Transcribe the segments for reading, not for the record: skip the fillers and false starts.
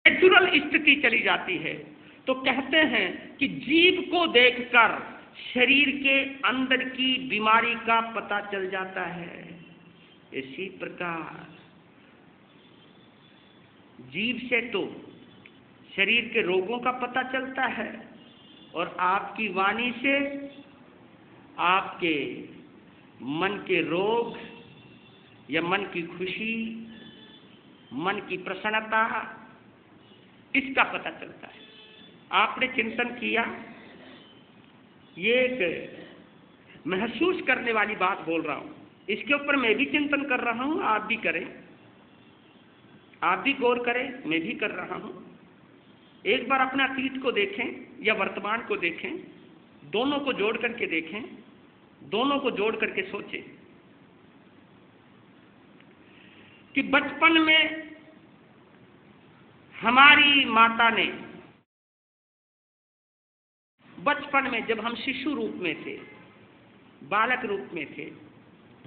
Natural स्थिति चली जाती है। तो कहते हैं कि जीव को देखकर शरीर के अंदर की बीमारी का पता चल जाता है। इसी प्रकार जीव से तो शरीर के रोगों का पता चलता है और आपकी वाणी से आपके मन के रोग या मन की खुशी, मन की प्रसन्नता, इसका पता चलता है। आपने चिंतन किया, ये एक महसूस करने वाली बात बोल रहा हूं, इसके ऊपर मैं भी चिंतन कर रहा हूं, आप भी करें, आप भी गौर करें, मैं भी कर रहा हूं। एक बार अपने अतीत को देखें या वर्तमान को देखें, दोनों को जोड़ करके देखें, दोनों को जोड़ करके सोचें कि बचपन में हमारी माता ने, बचपन में जब हम शिशु रूप में थे, बालक रूप में थे,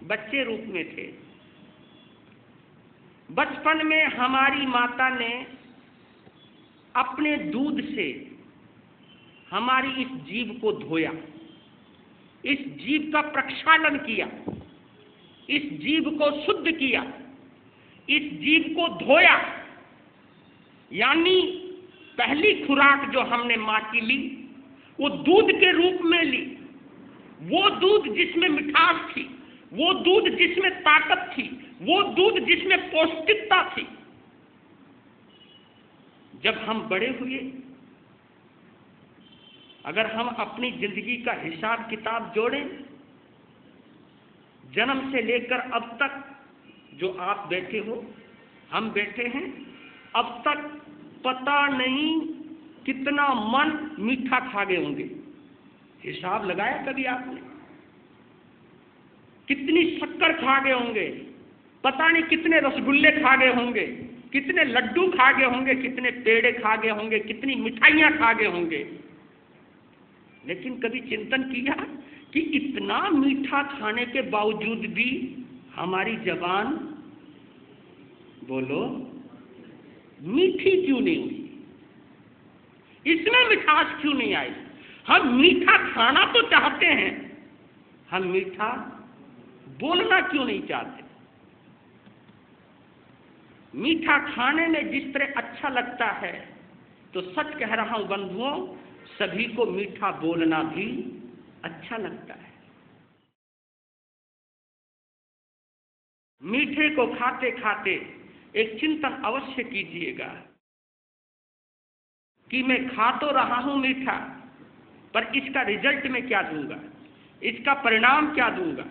बच्चे रूप में थे, बचपन में हमारी माता ने अपने दूध से हमारी इस जीभ को धोया, इस जीभ का प्रक्षालन किया, इस जीभ को शुद्ध किया, इस जीभ को धोया। यानी पहली खुराक जो हमने मां की ली वो दूध के रूप में ली, वो दूध जिसमें मिठास थी, वो दूध जिसमें ताकत थी, वो दूध जिसमें पौष्टिकता थी। जब हम बड़े हुए, अगर हम अपनी जिंदगी का हिसाब किताब जोड़ें, जन्म से लेकर अब तक जो आप बैठे हो, हम बैठे हैं, अब तक पता नहीं कितना मन मीठा खा गए होंगे। हिसाब लगाया कभी आपने? कितनी शक्कर खा गए होंगे, पता नहीं कितने रसगुल्ले खा गए होंगे, कितने लड्डू खा गए होंगे, कितने पेड़े खा गए होंगे, कितनी मिठाइयां खा गए होंगे। लेकिन कभी चिंतन किया कि इतना मीठा खाने के बावजूद भी हमारी जबान, बोलो, मीठी क्यों नहीं हुई? इसमें मिठास क्यों नहीं आई? हम मीठा खाना तो चाहते हैं, हम मीठा बोलना क्यों नहीं चाहते? मीठा खाने में जिस तरह अच्छा लगता है, तो सच कह रहा हूं बंधुओं, सभी को मीठा बोलना भी अच्छा लगता है। मीठे को खाते खाते एक चिंतन अवश्य कीजिएगा कि मैं खा तो रहा हूं मीठा, पर इसका रिजल्ट मैं क्या दूंगा, इसका परिणाम क्या दूंगा।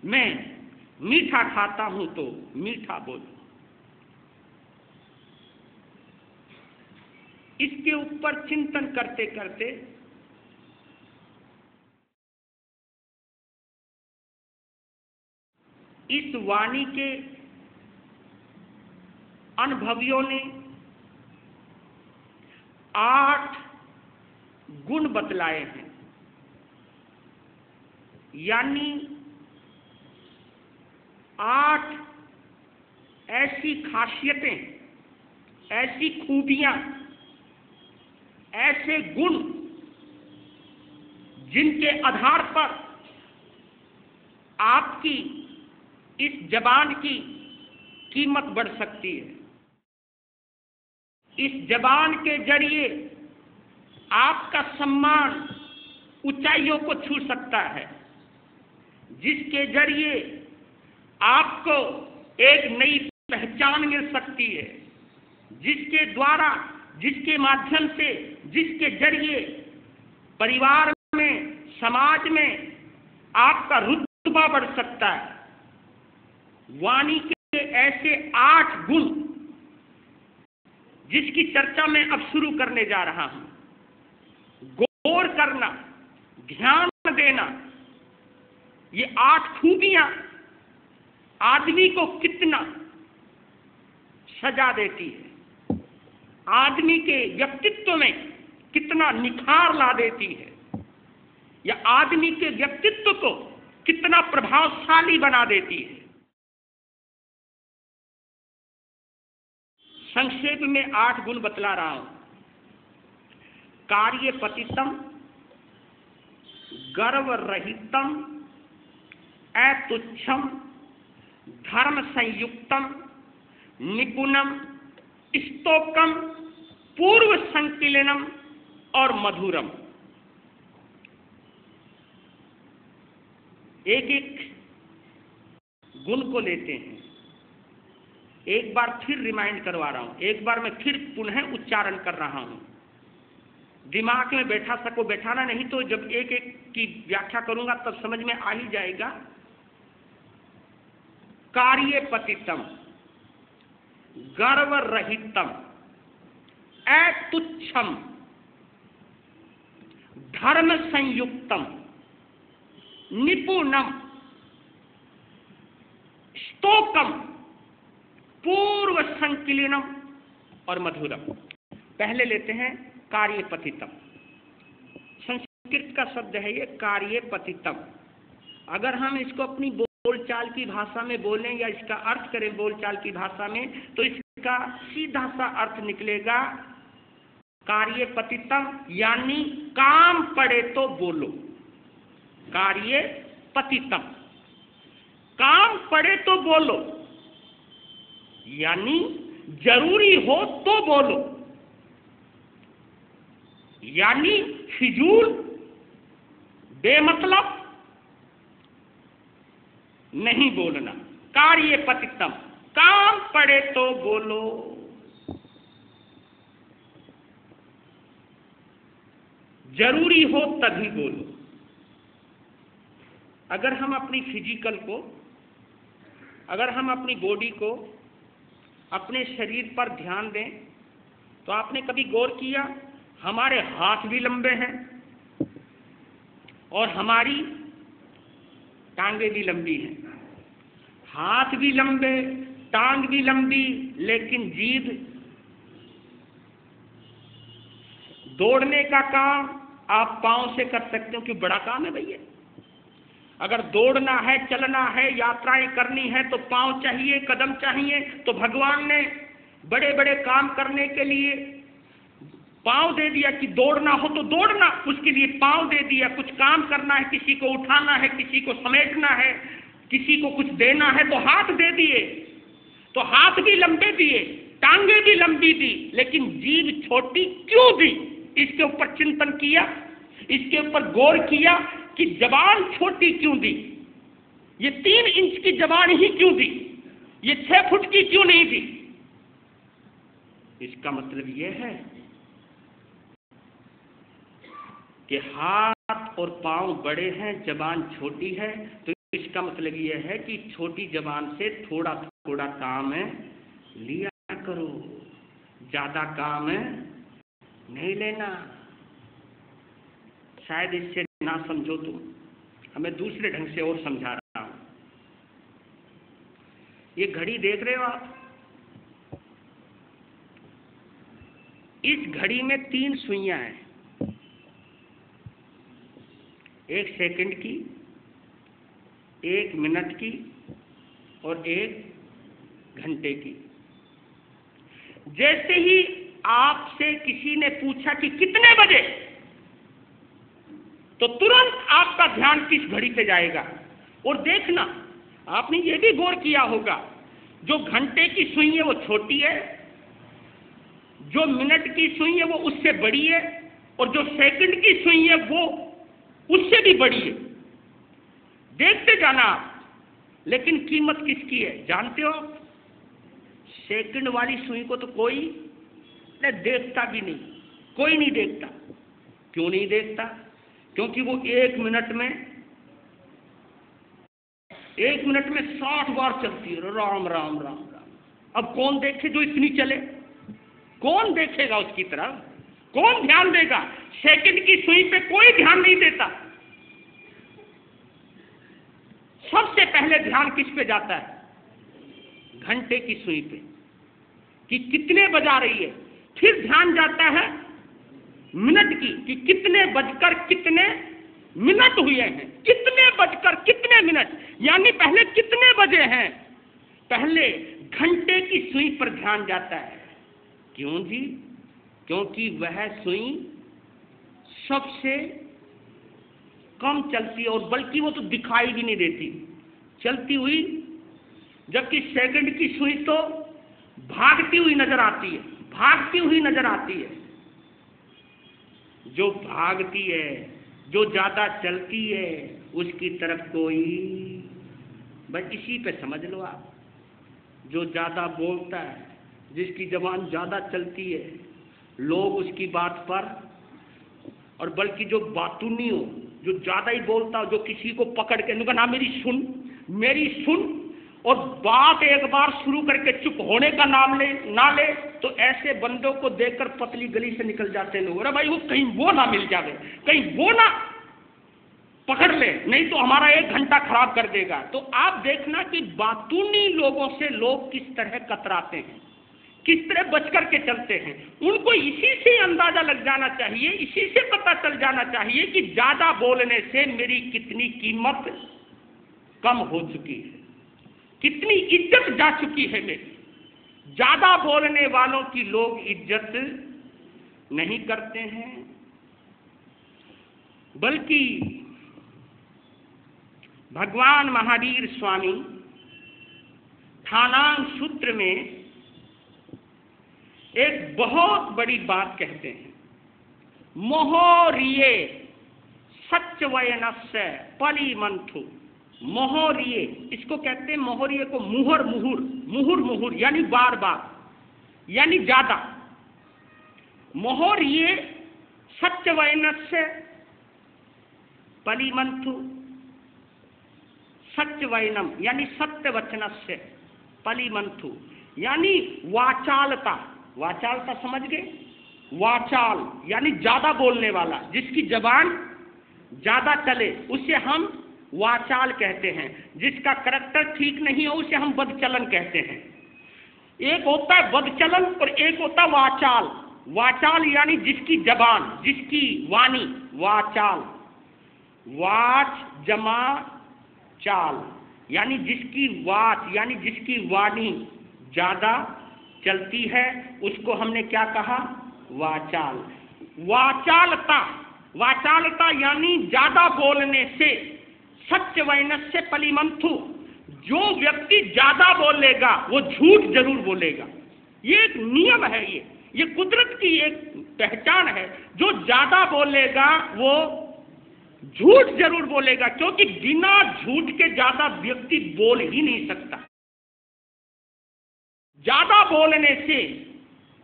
मैं मीठा खाता हूं तो मीठा बोलूं। इसके ऊपर चिंतन करते करते इस वाणी के अनुभवियों ने 8 गुण बतलाए हैं। यानी 8 ऐसी खासियतें, ऐसी खूबियां, ऐसे गुण जिनके आधार पर आपकी इस जबान की कीमत बढ़ सकती है। इस जबान के जरिए आपका सम्मान ऊंचाइयों को छू सकता है, जिसके जरिए आपको एक नई पहचान मिल सकती है, जिसके द्वारा, जिसके माध्यम से, जिसके जरिए परिवार में, समाज में आपका रुतबा बढ़ सकता है। वाणी के ऐसे 8 गुण जिसकी चर्चा मैं अब शुरू करने जा रहा हूं। गौर करना, ध्यान देना, ये 8 खूबियां आदमी को कितना सजा देती है, आदमी के व्यक्तित्व में कितना निखार ला देती है, या आदमी के व्यक्तित्व को कितना प्रभावशाली बना देती है। संक्षेप में 8 गुण बतला रहा हूं। कार्य पतितम, गर्व रहितम, अतुच्छम, धर्म संयुक्तम, निपुणम, स्तोकम, पूर्व संकीलनम और मधुरम। एक एक गुण को लेते हैं। एक बार फिर रिमाइंड करवा रहा हूं, एक बार मैं फिर पुनः उच्चारण कर रहा हूं। दिमाग में बैठा सको, बैठाना नहीं तो जब एक एक की व्याख्या करूंगा तब समझ में आ ही जाएगा। कार्य पतितम, गर्व रहितम, अतुच्छम, धर्म संयुक्तम, निपुणम, स्तोकम, पूर्व संकीलनम और मधुरम। पहले लेते हैं कार्य पतितम। संस्कृत का शब्द है ये कार्य पतितम। अगर हम इसको अपनी बोलचाल की भाषा में बोलें या इसका अर्थ करें बोलचाल की भाषा में, तो इसका सीधा सा अर्थ निकलेगा कार्य पतितम यानी काम पड़े तो बोलो। कार्य पतितम, काम पड़े तो बोलो, यानी जरूरी हो तो बोलो, यानी फिजूल बेमतलब नहीं बोलना। कार्य पतितम, काम पड़े तो बोलो। जरूरी हो तभी बोलो। अगर हम अपनी फिजिकल को, अगर हम अपनी बॉडी को, अपने शरीर पर ध्यान दें तो आपने कभी गौर किया हमारे हाथ भी लंबे हैं और हमारी टांगे भी लंबी हैं। हाथ भी लंबे, टांग भी लंबी, लेकिन जीभ दौड़ने का काम आप पांव से कर सकते हो, क्यों? बड़ा काम है भैया। अगर दौड़ना है, चलना है, यात्राएं करनी है तो पांव चाहिए, कदम चाहिए। तो भगवान ने बड़े बड़े काम करने के लिए पांव दे दिया कि दौड़ना हो तो दौड़ना, उसके लिए पांव दे दिया। कुछ काम करना है, किसी को उठाना है, किसी को समेटना है, किसी को कुछ देना है तो हाथ दे दिए। तो हाथ भी लंबे दिए, टांगे भी लंबी दी, लेकिन जीभ छोटी क्यों दी? इसके ऊपर चिंतन किया, इसके ऊपर गौर किया कि जबान छोटी क्यों दी? ये 3 इंच की जबान ही क्यों दी? ये 6 फुट की क्यों नहीं दी? इसका मतलब यह है कि हाथ और पांव बड़े हैं, जबान छोटी है। तो इसका मतलब यह है कि छोटी जबान से थोड़ा थोड़ा काम लिया करो, ज्यादा काम नहीं लेना। शायद इससे ना समझो तुम, हमें दूसरे ढंग से और समझा रहा हूं। ये घड़ी देख रहे हो आप, इस घड़ी में 3 सुइयां हैं, 1 सेकंड की, 1 मिनट की और 1 घंटे की। जैसे ही आपसे किसी ने पूछा कि कितने बजे, तो तुरंत आपका ध्यान किस घड़ी पे जाएगा। और देखना, आपने ये भी गौर किया होगा, जो घंटे की सुई है वो छोटी है, जो मिनट की सुई है वो उससे बड़ी है, और जो सेकंड की सुई है वो उससे भी बड़ी है। देखते जाना आप, लेकिन कीमत किसकी है जानते हो? सेकंड वाली सुई को तो कोई देखता भी नहीं, कोई नहीं देखता। क्यों नहीं देखता? क्योंकि वो 1 मिनट में 60 बार चलती है। राम राम राम राम। अब कौन देखे जो इतनी चले? कौन देखेगा उसकी तरफ? कौन ध्यान देगा? सेकंड की सुई पे कोई ध्यान नहीं देता। सबसे पहले ध्यान किस पे जाता है? घंटे की सुई पे, कि कितने बजा रही है। फिर ध्यान जाता है मिनट की, कि कितने बजकर कितने मिनट हुए हैं, कितने बजकर कितने मिनट, यानी पहले कितने बजे हैं। पहले घंटे की सुई पर ध्यान जाता है, क्यों जी? क्योंकि वह सुई सबसे कम चलती है, और बल्कि वो तो दिखाई भी नहीं देती चलती हुई, जबकि सेकंड की सुई तो भागती हुई नजर आती है, भागती हुई नजर आती है। जो भागती है, जो ज्यादा चलती है, उसकी तरफ कोई, बस इसी पे समझ लो आप, जो ज्यादा बोलता है, जिसकी जबान ज्यादा चलती है, लोग उसकी बात पर, और बल्कि जो बातूनी हो, जो ज्यादा ही बोलता हो, जो किसी को पकड़ के ना मेरी सुन, और बात एक बार शुरू करके चुप होने का नाम ना ले, तो ऐसे बंदों को देखकर पतली गली से निकल जाते हैं लोग। अरे भाई, वो कहीं वो ना मिल जावे, कहीं वो ना पकड़ ले, नहीं तो हमारा 1 घंटा खराब कर देगा। तो आप देखना कि बातूनी लोगों से लोग किस तरह कतराते हैं, किस तरह बच करके चलते हैं। उनको इसी से अंदाजा लग जाना चाहिए, इसी से पता चल जाना चाहिए कि ज्यादा बोलने से मेरी कितनी कीमत कम हो चुकी है, कितनी इज्जत जा चुकी है मेरी। ज्यादा बोलने वालों की लोग इज्जत नहीं करते हैं, बल्कि भगवान महावीर स्वामी ठाणांग सूत्र में एक बहुत बड़ी बात कहते हैं, मोहरिये सच्चवयनस्य पलिमंथु। मोहरिये, इसको कहते हैं, मोहरिये को मुहर मुहुर, मुहुर मुहुर यानी बार बार, यानी ज्यादा। मोहरिये सच्चवयनस्य पलिमंथु, सच्चवयनम यानी सत्य वचनस्य पलिमंथु, यानी वाचालता। वाचालता समझ गए? वाचाल यानी ज्यादा बोलने वाला, जिसकी जबान ज्यादा चले उसे हम वाचाल कहते हैं। जिसका करैक्टर ठीक नहीं हो उसे हम बदचलन कहते हैं। एक होता है बदचलन और एक होता है वाचाल। वाचाल यानी जिसकी जबान, जिसकी वाणी, वाचाल। वाच जमा चाल, यानी जिसकी वाच यानी जिसकी वाणी ज्यादा चलती है, उसको हमने क्या कहा? वाचाल। वाचालता, वाचालता यानी ज्यादा बोलने से, सत्य वैनस्य पलिमंथु, जो व्यक्ति ज्यादा बोलेगा वो झूठ जरूर बोलेगा। ये एक नियम है, ये कुदरत की एक पहचान है। जो ज्यादा बोलेगा वो झूठ जरूर बोलेगा, क्योंकि बिना झूठ के ज्यादा व्यक्ति बोल ही नहीं सकता। ज्यादा बोलने से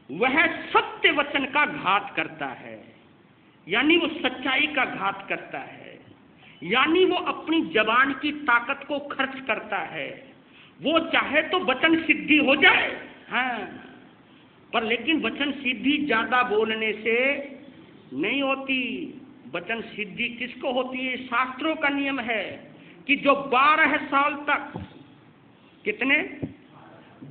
वह सत्य वचन का घात करता है, यानी वो सच्चाई का घात करता है, यानी वो अपनी जबान की ताकत को खर्च करता है। वो चाहे तो वचन सिद्धि हो जाए, हाँ, पर लेकिन वचन सिद्धि ज्यादा बोलने से नहीं होती। वचन सिद्धि किसको होती है? शास्त्रों का नियम है कि जो 12 साल तक, कितने?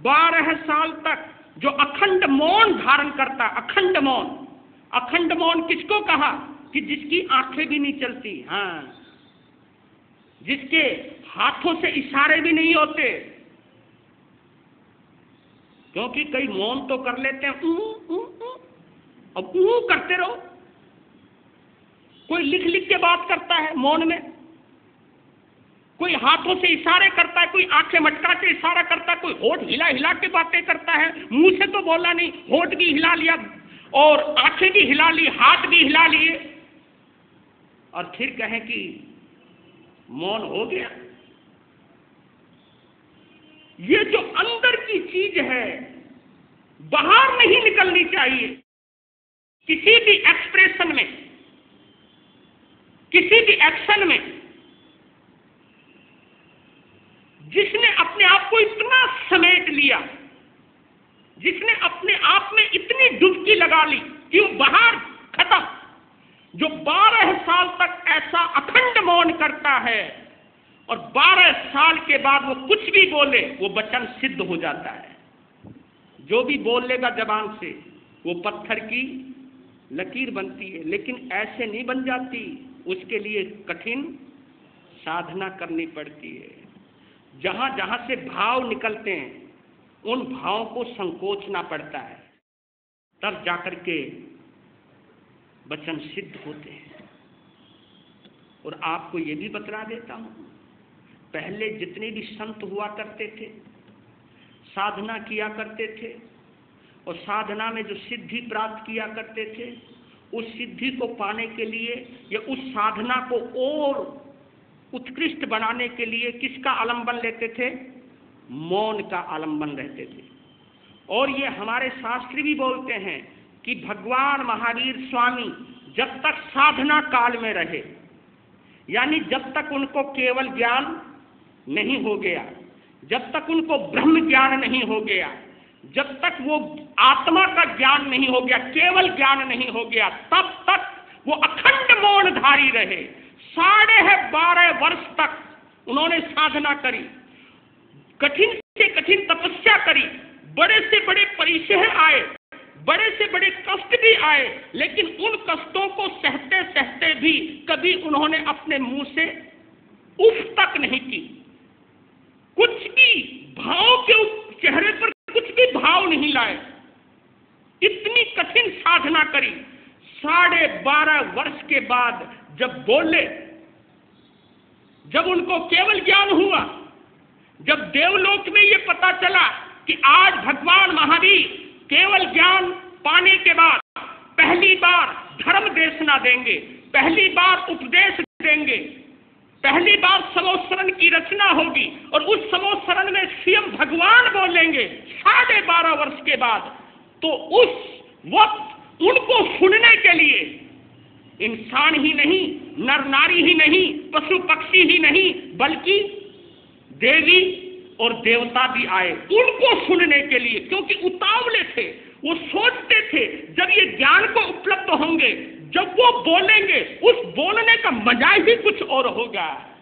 12 साल तक जो अखंड मौन धारण करता, अखंड मौन। अखंड मौन किसको कहा? कि जिसकी आंखें भी नहीं चलती, हाँ, जिसके हाथों से इशारे भी नहीं होते, क्योंकि कई मौन तो कर लेते हैं, अब करते रहो। कोई लिख लिख के बात करता है मौन में, कोई हाथों से इशारे करता है, कोई आंखें मटका के इशारा करता है, कोई होठ हिला हिला के बातें करता है। मुंह से तो बोला नहीं, होठ भी हिला लिया और आंखें भी हिला ली, हाथ भी हिला लिए, और फिर कहें कि मौन हो गया। ये जो अंदर की चीज है बाहर नहीं निकलनी चाहिए। किसी भी एक्सप्रेशन में, किसी भी एक्शन में, जिसने अपने आप को इतना समेट लिया, जिसने अपने आप में इतनी डुबकी लगा ली कि वो बाहर खत्म, जो 12 साल तक ऐसा अखंड मौन करता है और 12 साल के बाद वो कुछ भी बोले वो वचन सिद्ध हो जाता है। जो भी बोल लेगा जबान से वो पत्थर की लकीर बनती है, लेकिन ऐसे नहीं बन जाती, उसके लिए कठिन साधना करनी पड़ती है। जहां जहां से भाव निकलते हैं उन भावों को संकोचना पड़ता है। तब जाकर के वचन सिद्ध होते हैं। और आपको ये भी बतला देता हूं, पहले जितने भी संत हुआ करते थे, साधना किया करते थे और साधना में जो सिद्धि प्राप्त किया करते थे, उस सिद्धि को पाने के लिए या उस साधना को और उत्कृष्ट बनाने के लिए किसका आलंबन लेते थे? मौन का आलंबन लेते थे। और ये हमारे शास्त्र भी बोलते हैं कि भगवान महावीर स्वामी जब तक साधना काल में रहे, यानी जब तक उनको केवल ज्ञान नहीं हो गया, जब तक उनको ब्रह्म ज्ञान नहीं हो गया, जब तक वो आत्मा का ज्ञान नहीं हो गया, केवल ज्ञान नहीं हो गया, तब तक वो अखंड मौनधारी रहे। 12.5 वर्ष तक उन्होंने साधना करी, कठिन से कठिन तपस्या करी, बड़े से बड़े परिचय आए, बड़े से बड़े कष्ट भी आए, लेकिन उन कष्टों को सहते सहते भी कभी उन्होंने अपने मुंह से उफ तक नहीं की। कुछ भी भाव के चेहरे पर कुछ भी भाव नहीं लाए। इतनी कठिन साधना करी। 12.5 वर्ष के बाद जब बोले, जब उनको केवल ज्ञान हुआ, जब देवलोक में ये पता चला कि आज भगवान महावीर केवल ज्ञान पाने के बाद पहली बार धर्म देशना देंगे, पहली बार उपदेश देंगे, पहली बार समोसरण की रचना होगी और उस समोसरण में स्वयं भगवान बोलेंगे 12.5 वर्ष के बाद, तो उस वक्त उनको सुनने के लिए इंसान ही नहीं, नर नारी ही नहीं, पशु पक्षी ही नहीं, बल्कि देवी और देवता भी आए उनको सुनने के लिए, क्योंकि उतावले थे। वो सोचते थे जब ये ज्ञान को उपलब्ध होंगे, जब वो बोलेंगे, उस बोलने का मजा ही कुछ और होगा।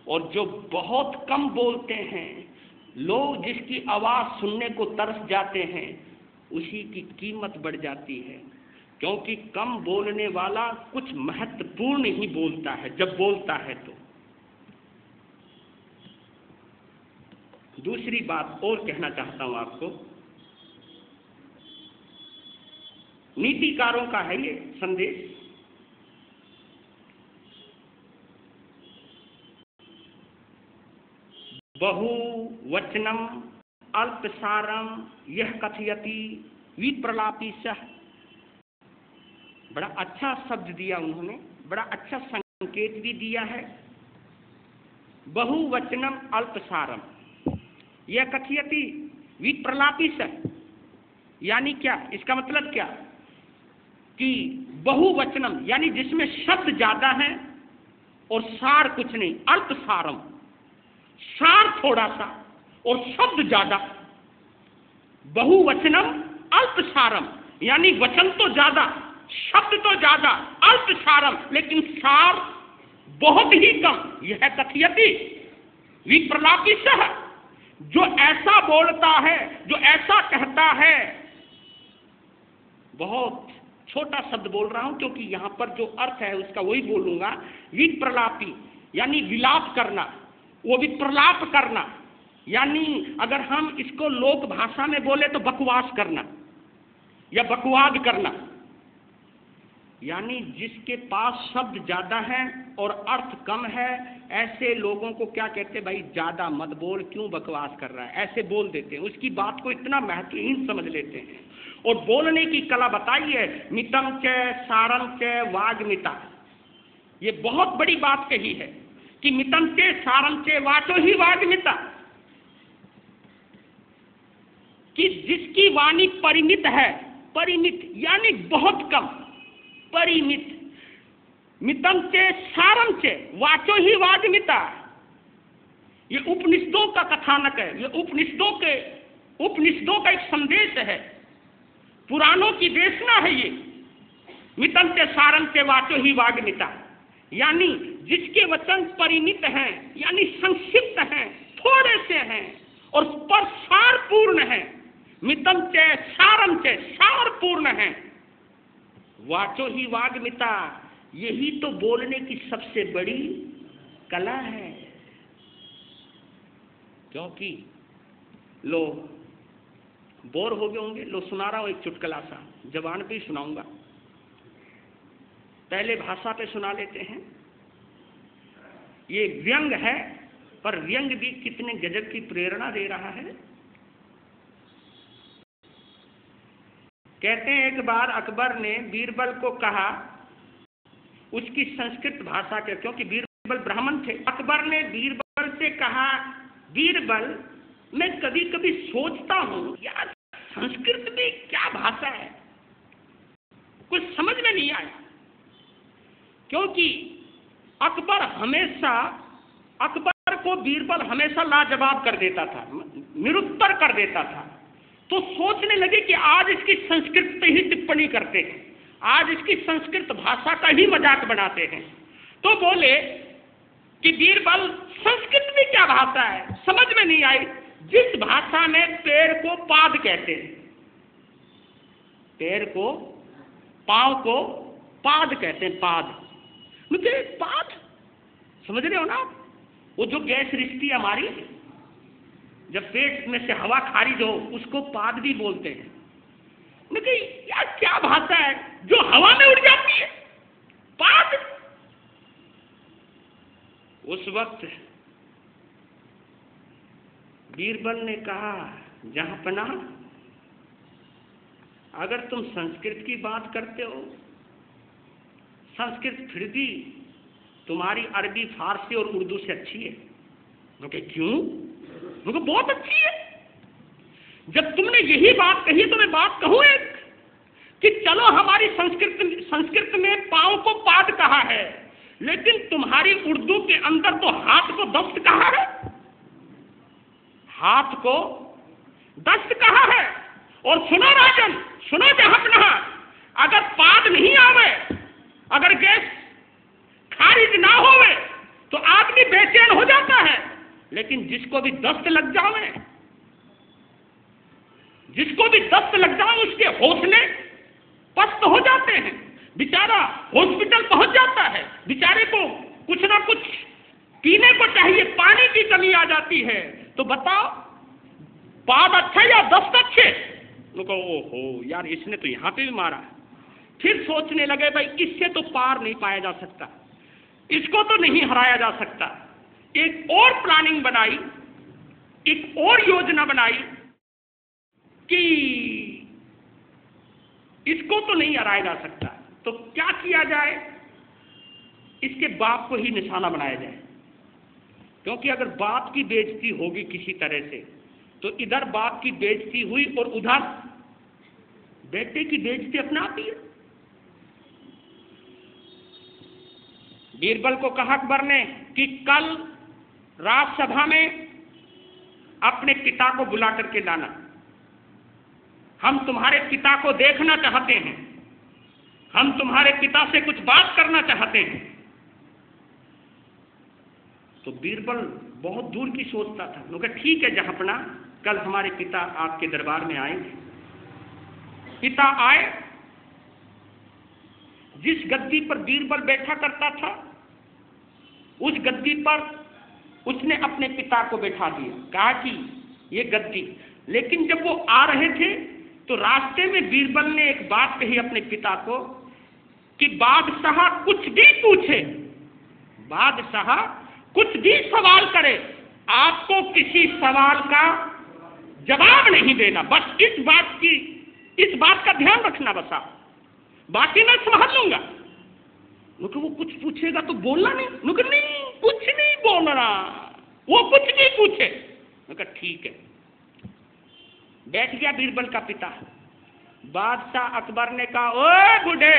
और जो बहुत कम बोलते हैं, लोग जिसकी आवाज सुनने को तरस जाते हैं, उसी की कीमत बढ़ जाती है, क्योंकि कम बोलने वाला कुछ महत्वपूर्ण ही बोलता है जब बोलता है। तो दूसरी बात और कहना चाहता हूं आपको, नीतिकारों का है ये संदेश। बहुवचनम अल्पसारम यह कथयति विप्रलापी सह। बड़ा अच्छा शब्द दिया उन्होंने, बड़ा अच्छा संकेत भी दिया है। बहुवचनम अल्पसारम यह कथयति विप्रलापी सह, यानी क्या? इसका मतलब क्या कि बहुवचनम यानी जिसमें शब्द ज्यादा है और सार कुछ नहीं। अल्पसारम, सार थोड़ा सा और शब्द ज्यादा। बहुवचनम अल्पसारम यानी वचन तो ज्यादा, शब्द तो ज्यादा, अल्पसारम लेकिन सार बहुत ही कम। यह कथयति विप्रलापी सह, जो ऐसा बोलता है, जो ऐसा कहता है। बहुत छोटा शब्द बोल रहा हूं क्योंकि यहां पर जो अर्थ है उसका वही बोलूंगा। विप्रलापी यानी विलाप करना, वो विप्रलाप करना, यानी अगर हम इसको लोक भाषा में बोले तो बकवास करना या बकवाद करना। यानी जिसके पास शब्द ज्यादा है और अर्थ कम है, ऐसे लोगों को क्या कहते हैं? भाई ज्यादा मत बोल, क्यों बकवास कर रहा है, ऐसे बोल देते हैं। उसकी बात को इतना महत्वहीन समझ लेते हैं। और बोलने की कला बताई है, मितम च सारम च वाग्मिता। ये बहुत बड़ी बात कही है कि मितम च सारम च वाचो ही वाग्मिता, कि जिसकी वाणी परिमित है, परिमित यानी बहुत कम, परिमित। मितम चे सारम चे वाचो ही वाग्मिता। ये उपनिषदों का कथानक है, ये उपनिषदों का एक संदेश है, पुराणों की देशना है ये। मितम चे सारम चे वाचो ही वाग्मिता, यानी जिसके वचन परिमित हैं, यानी संक्षिप्त हैं, थोड़े से हैं और पर सारपूर्ण है। मितम चे सारम चे, सारपूर्ण है। वाचो ही वाग्मिता, यही तो बोलने की सबसे बड़ी कला है। क्योंकि लोग बोर हो गए होंगे, लो सुना रहा हूं एक चुटकुला सा, जबान पे ही सुनाऊंगा। पहले भाषा पे सुना लेते हैं। ये व्यंग है, पर व्यंग भी कितने गजब की प्रेरणा दे रहा है। कहते हैं एक बार अकबर ने बीरबल को कहा, उसकी संस्कृत भाषा के, क्योंकि बीरबल ब्राह्मण थे, अकबर ने बीरबल से कहा, बीरबल मैं कभी कभी सोचता हूं यार संस्कृत में क्या भाषा है, कुछ समझ में नहीं आया। क्योंकि अकबर को बीरबल हमेशा लाजवाब कर देता था, निरुत्तर कर देता था। तो सोचने लगे कि आज इसकी संस्कृत पे ही टिप्पणी करते हैं, आज इसकी संस्कृत भाषा का ही मजाक बनाते हैं। तो बोले कि बीरबल संस्कृत में क्या भाषा है, समझ में नहीं आई। जिस भाषा में पैर को पाद कहते हैं, पैर को, पांव को पाद कहते हैं, पाद। मुझे पाद समझ रहे हो ना आप? वो जो गैस रिश्ती हमारी, जब पेट में से हवा खारिज हो, उसको पाद भी बोलते हैं। मुझे यार क्या भाषा है जो हवा में उड़ जाती है, पाद। उस वक्त बीरबल ने कहा, जहांपना अगर तुम संस्कृत की बात करते हो, संस्कृत फिर भी तुम्हारी अरबी, फारसी और उर्दू से अच्छी है। क्योंकि क्यों? क्योंकि बहुत अच्छी है। जब तुमने यही बात कही तो मैं बात कहूं एक, कि चलो हमारी संस्कृत में पांव को पाद कहा है, लेकिन तुम्हारी उर्दू के अंदर तो हाथ को दस्त कहा है, हाथ को दस्त कहा है। और सुनो राजन, सुनो जहांपना, अगर पाद नहीं आवे, अगर गैस खारिज ना होवे तो आदमी बेचैन हो जाता है, लेकिन जिसको भी दस्त लग जावे, जिसको भी दस्त लग जाए, उसके हौसले पस्त हो जाते हैं, बेचारा हॉस्पिटल पहुंच जाता है, बेचारे को कुछ ना कुछ पीने को चाहिए, पानी की कमी आ जाती है। तो बताओ पाद अच्छा या दस्त अच्छे? ओहो यार, इसने तो यहां पे भी मारा। फिर सोचने लगे भाई इससे तो पार नहीं पाया जा सकता, इसको तो नहीं हराया जा सकता। एक और प्लानिंग बनाई, एक और योजना बनाई कि इसको तो नहीं हराया जा सकता, तो क्या किया जाए, इसके बाप को ही निशाना बनाया जाए। क्योंकि अगर बाप की बेइज्जती होगी किसी तरह से, तो इधर बाप की बेइज्जती हुई और उधर बेटे की बेइज्जती अपना आती है। बीरबल को कहा अकबर ने कि कल राजसभा में अपने पिता को बुला करके लाना, हम तुम्हारे पिता को देखना चाहते हैं, हम तुम्हारे पिता से कुछ बात करना चाहते हैं। तो बीरबल बहुत दूर की सोचता था। उन्होंने कहा ठीक है जहांपना, कल हमारे पिता आपके दरबार में आएंगे। पिता आए। जिस गद्दी पर बीरबल बैठा करता था, उस गद्दी पर उसने अपने पिता को बैठा दिया, कहा कि ये गद्दी। लेकिन जब वो आ रहे थे तो रास्ते में बीरबल ने एक बात कही अपने पिता को कि बादशाह कुछ भी पूछे, बादशाह कुछ भी सवाल करे, आपको किसी सवाल का जवाब नहीं देना। बस इस बात का ध्यान रखना, बस आप, बाकी मैं संभाल लूंगा। वो कुछ पूछेगा तो बोलना नहीं। नहीं, कुछ नहीं बोलना, वो कुछ नहीं पूछे। ठीक है। बैठ गया बीरबल का पिता। बादशाह अकबर ने कहा, ओए बूढ़े,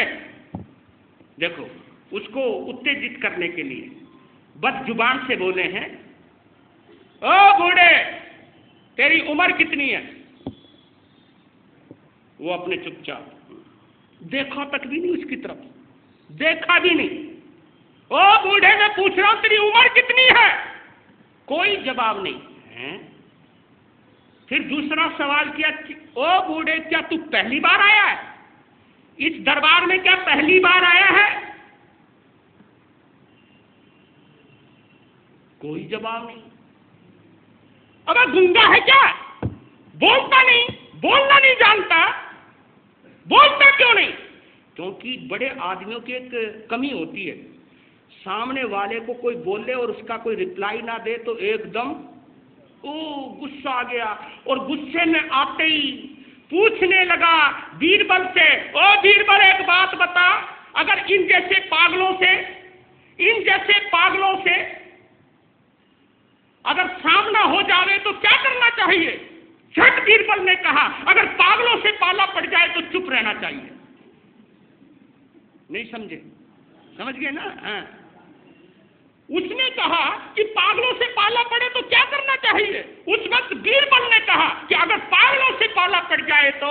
देखो उसको उत्तेजित करने के लिए बदजुबान से बोले हैं, ओ बूढ़े तेरी उम्र कितनी है? वो अपने चुपचाप, देखा तक भी नहीं उसकी तरफ, देखा भी नहीं। ओ बूढ़े मैं पूछ रहा हूं तेरी उम्र कितनी है? कोई जवाब नहीं है। फिर दूसरा सवाल किया, ओ बूढ़े क्या तू पहली बार आया है इस दरबार में? क्या पहली बार आया है? कोई जवाब नहीं। अबे गूंगा है क्या? बोलता नहीं। बोलना नहीं जानता, बोलता क्यों नहीं? क्योंकि बड़े आदमियों की एक कमी होती है, सामने वाले को कोई बोले और उसका कोई रिप्लाई ना दे तो एकदम गुस्सा आ गया, और गुस्से में आते ही पूछने लगा बीरबल से, ओ बीरबल एक बात बता, अगर इन जैसे पागलों से अगर सामना हो जावे तो क्या करना चाहिए? झट बीरबल ने कहा, अगर पागलों से पाला पड़ जाए तो चुप रहना चाहिए। नहीं समझे? समझ गए ना? हाँ। उसने कहा कि पागलों से पाला पड़े तो क्या करना चाहिए? उस वक्त बीरबल ने कहा कि अगर पागलों से पाला पड़ जाए तो,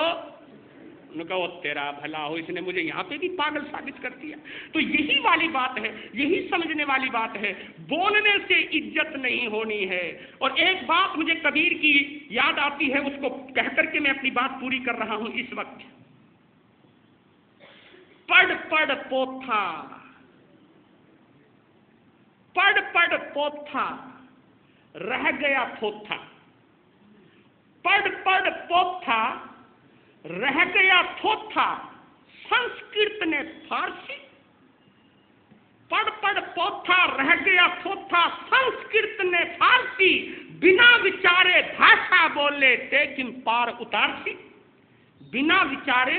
उन्होंने कहा, वो तेरा भला हो, इसने मुझे यहाँ पे भी पागल साबित कर दिया। तो यही वाली बात है, यही समझने वाली बात है, बोलने से इज्जत नहीं होनी है। और एक बात मुझे कबीर की याद आती है, उसको कहकर के मैं अपनी बात पूरी कर रहा हूं इस वक्त। पढ़ पढ़ पोथा, पढ़ पढ़ पोथा, रह गया थोथा। पढ़ पढ़ पोथा, रह गया थोथा, संस्कृत ने फारसी। पढ़ पढ़ पोथा, रह गया थोथा, संस्कृत ने फारसी। बिना विचारे भाषा बोले लेकिन पार उतारसी। बिना विचारे,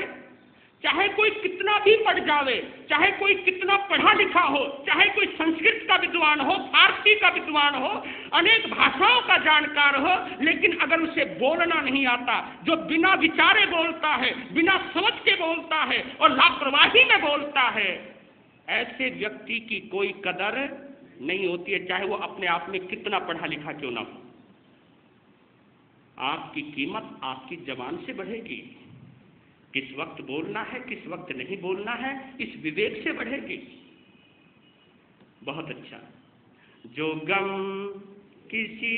चाहे कोई कितना भी पढ़ जावे, चाहे कोई कितना पढ़ा लिखा हो, चाहे कोई संस्कृत का विद्वान हो, फारसी का विद्वान हो, अनेक भाषाओं का जानकार हो, लेकिन अगर उसे बोलना नहीं आता, जो बिना विचारे बोलता है, बिना समझ के बोलता है और लापरवाही में बोलता है, ऐसे व्यक्ति की कोई कदर नहीं होती है, चाहे वो अपने आप में कितना पढ़ा लिखा क्यों ना हो। आपकी कीमत आपकी जबान से बढ़ेगी। किस वक्त बोलना है, किस वक्त नहीं बोलना है, इस विवेक से बढ़ेगी। बहुत अच्छा। जो गम किसी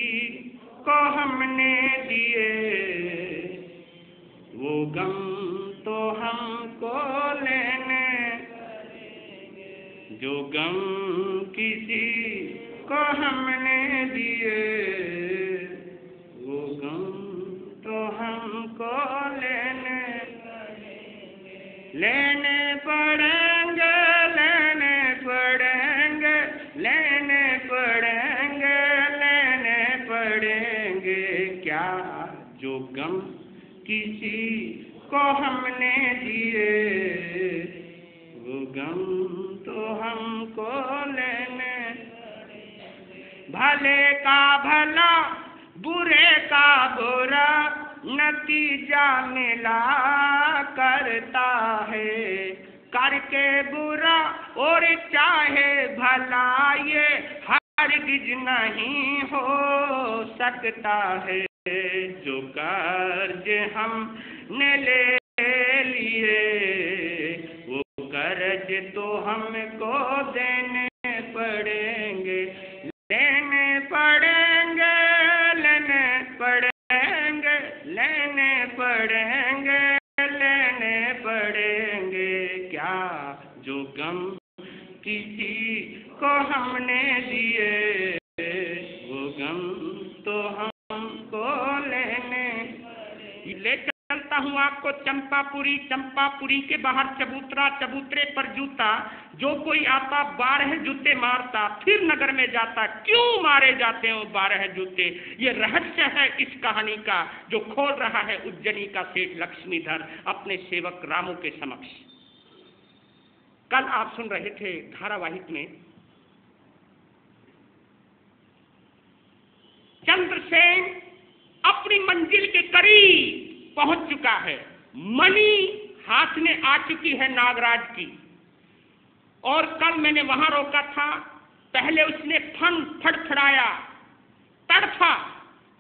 को हमने दिए, वो गम तो हमको लेने। जो गम किसी को हमने दिए, वो गम तो हमको लेने पड़ेंगे, लेने पड़ेंगे, लेने पड़ेंगे, लेने पड़ेंगे। क्या जो गम किसी को हमने दिए, वो गम तो हमको लेने। भले का भला, बुरे का बुरा, नतीजा मिला करता है। करके बुरा और चाहे भला, ये हरगिज नहीं हो सकता है। जो कर्ज हमने ले लिए, वो कर्ज तो हमको देने पड़ेंगे। लेने पड़ेंगे, लेने पड़ेंगे, लेने पड़ेंगे, लेने पड़ेंगे। क्या जो गम किसी को हमने दिए, वो गम तो हमको लेने। ले चलता हूँ आपको चंपापुरी, चंपापुरी के बाहर चबूतरा, चबूतरे पर जूता। जो कोई आता 12 जूते मारता, फिर नगर में जाता। क्यों मारे जाते हो 12 जूते? ये रहस्य है इस कहानी का, जो खोल रहा है उज्जैनी का सेठ लक्ष्मीधर अपने सेवक रामू के समक्ष। कल आप सुन रहे थे धारावाहिक में, चंद्रसेन अपनी मंजिल के करीब पहुंच चुका है। मणि हाथ में आ चुकी है नागराज की। और कल मैंने वहां रोका था। पहले उसने फन फड़फड़ाया, तड़फा,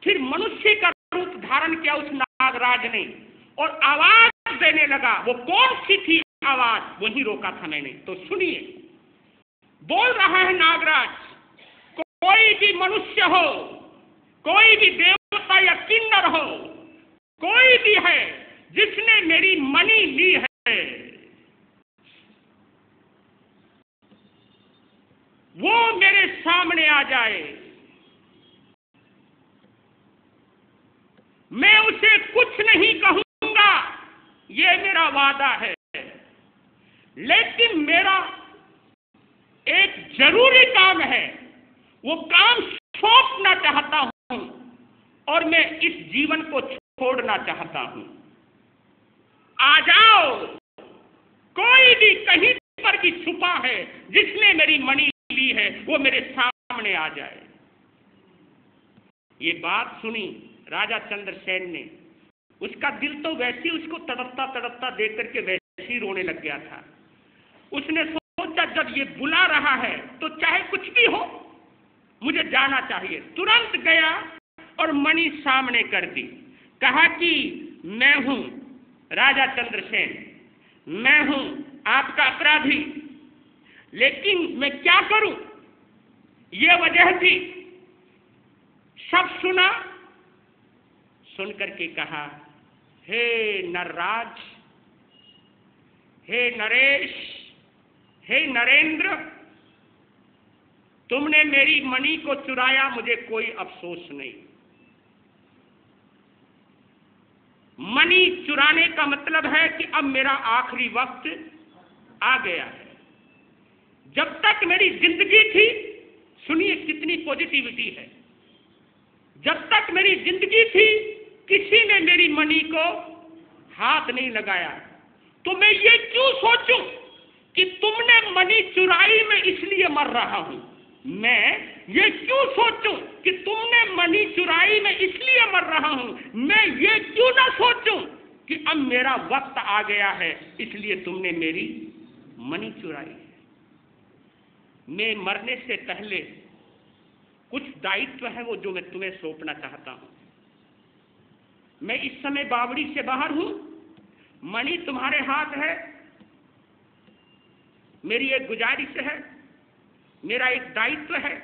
फिर मनुष्य का रूप धारण किया उस नागराज ने और आवाज देने लगा। वो कौन सी थी आवाज, वही रोका था मैंने। तो सुनिए, बोल रहा है नागराज, कोई भी मनुष्य हो, कोई भी देवता या किन्नर हो, कोई भी है जिसने मेरी मणि ली है, वो मेरे सामने आ जाए। मैं उसे कुछ नहीं कहूंगा, ये मेरा वादा है, लेकिन मेरा एक जरूरी काम है, वो काम सौंपना चाहता हूं और मैं इस जीवन को छोड़ना चाहता हूं। आ जाओ, कोई भी कहीं पर भी छुपा है जिसने मेरी मणि ली है, वो मेरे सामने आ जाए। ये बात सुनी राजा चंद्रसेन ने, उसका दिल तो वैसे उसको तड़पता तड़पता देख करके वैसे ही रोने लग गया था। उसने सोचा जब ये बुला रहा है तो चाहे कुछ भी हो, मुझे जाना चाहिए। तुरंत गया और मणि सामने कर दी, कहा कि मैं हूं राजा चंद्रसेन, मैं हूं आपका अपराधी, लेकिन मैं क्या करूं, ये वजह थी। सब सुना, सुन करके कहा, हे नरराज, हे नरेश, हे नरेंद्र, तुमने मेरी मणि को चुराया, मुझे कोई अफसोस नहीं। मणि चुराने का मतलब है कि अब मेरा आखिरी वक्त आ गया है। जब तक मेरी जिंदगी थी, सुनिए कितनी पॉजिटिविटी है, जब तक मेरी जिंदगी थी किसी ने मेरी मणि को हाथ नहीं लगाया। तो मैं ये क्यों सोचूं कि तुमने मणि चुराई, मैं इसलिए मर रहा हूं। मैं ये क्यों सोचूं कि तुमने मणि चुराई, मैं इसलिए मर रहा हूं। मैं ये क्यों ना सोचूं कि अब मेरा वक्त आ गया है, इसलिए तुमने मेरी मणि चुराई। मैं मरने से पहले कुछ दायित्व है वो जो मैं तुम्हें सौंपना चाहता हूं। मैं इस समय बावड़ी से बाहर हूं, मणि तुम्हारे हाथ है। मेरी एक गुजारिश है, मेरा एक दायित्व है,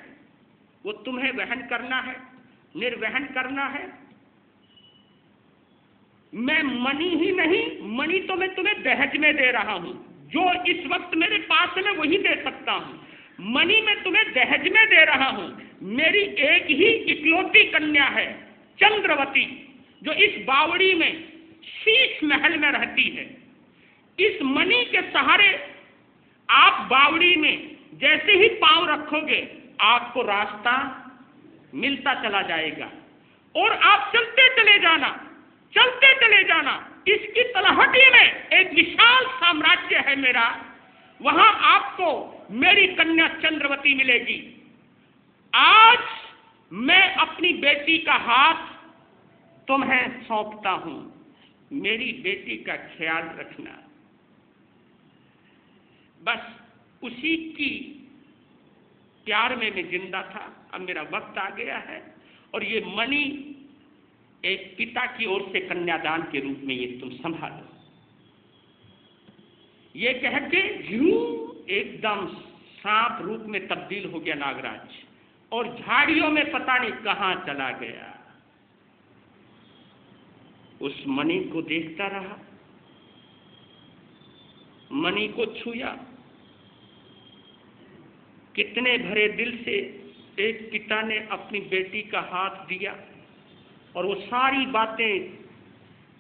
वो तुम्हें वहन करना है, निर्वहन करना है। मैं मणि ही नहीं, मणि तो मैं तुम्हें दहेज में दे रहा हूं, जो इस वक्त मेरे पास है मैं वही दे सकता हूं। मणि मैं तुम्हें दहेज में दे रहा हूं। मेरी एक ही इकलौती कन्या है चंद्रवती, जो इस बावड़ी में शीश महल में रहती है। इस मणि के सहारे आप बावड़ी में जैसे ही पांव रखोगे, आपको रास्ता मिलता चला जाएगा और आप चलते चले जाना, चलते चले जाना। इसकी तलहटी में एक विशाल साम्राज्य है मेरा, वहां आपको मेरी कन्या चंद्रवती मिलेगी। आज मैं अपनी बेटी का हाथ तुम्हें सौंपता हूं, मेरी बेटी का ख्याल रखना। बस उसी की प्यार में मैं जिंदा था, अब मेरा वक्त आ गया है और ये मणि एक पिता की ओर से कन्यादान के रूप में ये तुम संभालो। ये कह के यूं एकदम सांप रूप में तब्दील हो गया नागराज और झाड़ियों में पता नहीं कहां चला गया। उस मणि को देखता रहा, मणि को छुया। कितने भरे दिल से एक पिता ने अपनी बेटी का हाथ दिया और वो सारी बातें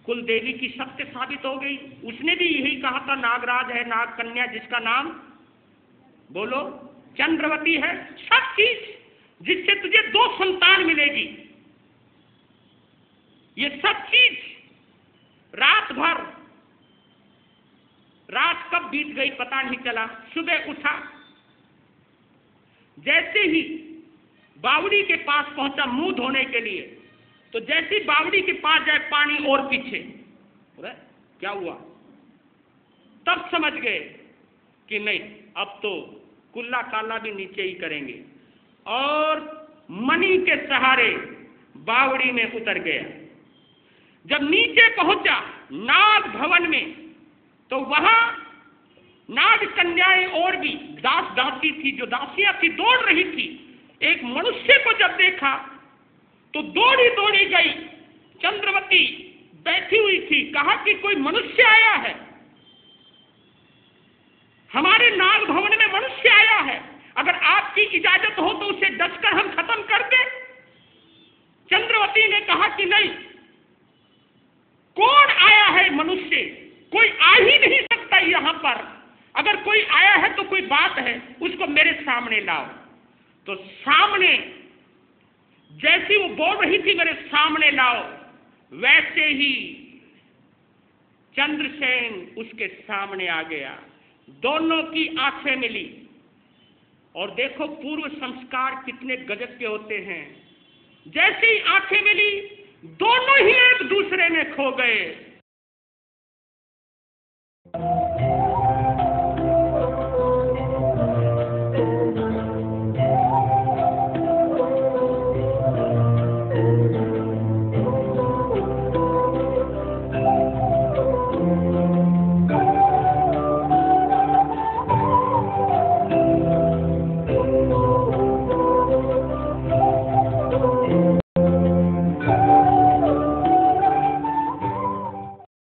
कुलदेवी की सत्य साबित हो गई। उसने भी यही कहा था, नागराज है, नाग कन्या जिसका नाम बोलो चंद्रवती है, सब चीज जिससे तुझे 2 संतान मिलेगी, ये सब चीज। रात कब बीत गई पता नहीं चला। सुबह उठा, जैसे ही बावड़ी के पास पहुंचा मुंह धोने के लिए, तो जैसे ही बावड़ी के पास जाए पानी और पीछे, क्या हुआ? तब समझ गए कि नहीं, अब तो कुल्ला काला भी नीचे ही करेंगे और मणि के सहारे बावड़ी में उतर गया। जब नीचे पहुंचा नाग भवन में, तो वहां नाग कन्याएं और भी दास दासी थी, जो दासियां थी दौड़ रही थी। एक मनुष्य को जब देखा तो दौड़ी दौड़ी गई। चंद्रवती बैठी हुई थी, कहा कि कोई मनुष्य आया है, हमारे नाग भवन में मनुष्य आया है, अगर आपकी इजाजत हो तो उसे डसकर हम खत्म कर दें। चंद्रवती ने कहा कि नहीं, कौन आया है मनुष्य? कोई आ ही नहीं सकता यहां पर। अगर कोई आया है तो कोई बात है, उसको मेरे सामने लाओ। तो सामने जैसी वो बोल रही थी मेरे सामने लाओ, वैसे ही चंद्रसेन उसके सामने आ गया। दोनों की आंखें मिली। और देखो पूर्व संस्कार कितने गजब के होते हैं। जैसे ही आंखें मिली, दोनों ही एक दूसरे में खो गए।